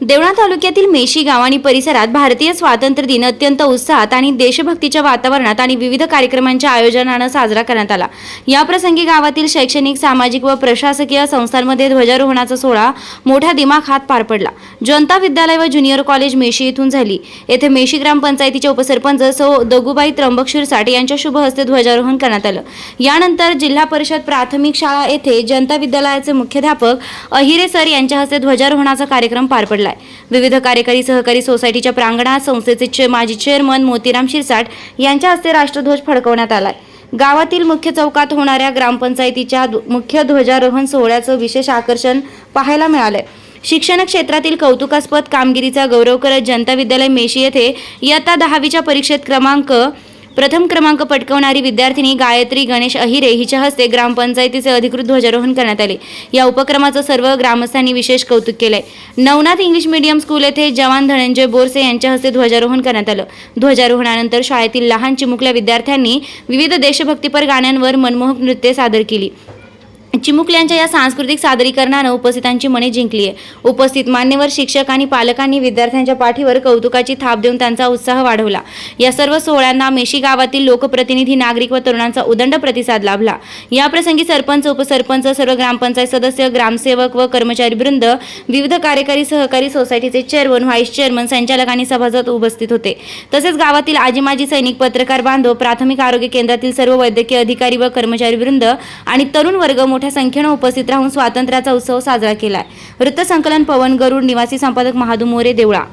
देवळा तालुक्यातील मेशी गाव आणि परिसरात भारतीय स्वातंत्र्य दिन अत्यंत उत्साहात आणि देशभक्तीच्या वातावरणात आणि विविध कार्यक्रमांच्या आयोजनाने साजरा करण्यात आला। या प्रसंगी गावातील शैक्षणिक, सामाजिक व प्रशासकीय संस्थांमध्ये ध्वजारोहणाचा सोहळा मोठ्या दिमाखात पार पडला। जनता विद्यालय व ज्युनियर कॉलेज मेशी येथून झाली। येथे मेशी ग्रामपंचायतीचे उपसरपंच सौ दगुबाई त्र्यंबक क्षीरसाट यांच्या शुभ हस्ते ध्वजारोहण करण्यात आलं। यानंतर जिल्हा परिषद प्राथमिक शाळा येथे जनता विद्यालयाचे मुख्याध्यापक अहिरे सर यांच्या हस्ते ध्वजारोहणाचा कार्यक्रम पार पडला। विविध कार्यकारी सहकारी सोसायटीच्या प्रांगणात संस्थेचे माजी चेअरमन मोतीराम क्षीरसाट यांच्या हस्ते राष्ट्रध्वज फडकवण्यात आला। गावातील मुख्य चौकात होणाऱ्या ग्रामपंचायतीच्या मुख्य ध्वजारोहण सोहळ्याचं विशेष आकर्षण पाहायला मिळाले। शिक्षण क्षेत्रातील कौतुकास्पद कामगिरीचा गौरव करत जनता विद्यालय मेशी येथे इयत्ता 10वीच्या परीक्षेत प्रथम क्रमांक पटकावणारी विद्यार्थिनी गायत्री गणेश अहिरे हिच्या हस्ते ग्रामपंचायतीचे अधिकृत ध्वजारोहण करण्यात आले। या उपक्रमाचं सर्व ग्रामस्थांनी विशेष कौतुक केले। नवनाथ इंग्लिश मीडियम स्कूल येथे जवान धनंजय बोरसे यांच्या हस्ते ध्वजारोहण करण्यात आलं। ध्वजारोहणानंतर शाळेतील लहान चिमुकल्या विद्यार्थ्यांनी विविध देशभक्तीपर गाण्यांवर मनमोहक नृत्य सादर केली। चिमुकल्यांच्या या सांस्कृतिक सादरीकरणाने उपस्थितांची मने जिंकली आहे। उपस्थित मान्यवर शिक्षक आणि पालकांनी विद्यार्थ्यांच्या पाठीवर कौतुकाची थाप देऊन त्यांचा उत्साह वाढवला। या सर्व सोहळ्यांना मेशी गावातील लोकप्रतिनिधी, नागरिक व तरुणांचा उदंड प्रतिसाद लाभला। या प्रसंगी सरपंच, उपसरपंच, सर्व ग्रामपंचायत सदस्य, ग्रामसेवक व कर्मचारी वृंद, विविध कार्यकारी सहकारी सोसायटीचे चेअरमन, व्हाईस चेअरमन, संचालक आणि सभासद उपस्थित होते। तसेच गावातील आजी माजी सैनिक, पत्रकार बांधव, प्राथमिक आरोग्य केंद्रातील सर्व वैद्यकीय अधिकारी व कर्मचारी वृंद आणि तरुण वर्ग मोठ्या संख्येने उपस्थित राहून स्वातंत्र्याचा उत्सव साजरा केला। वृत्तसंकलन पवन गरुड, निवासी संपादक महादू मोरे, देवळा।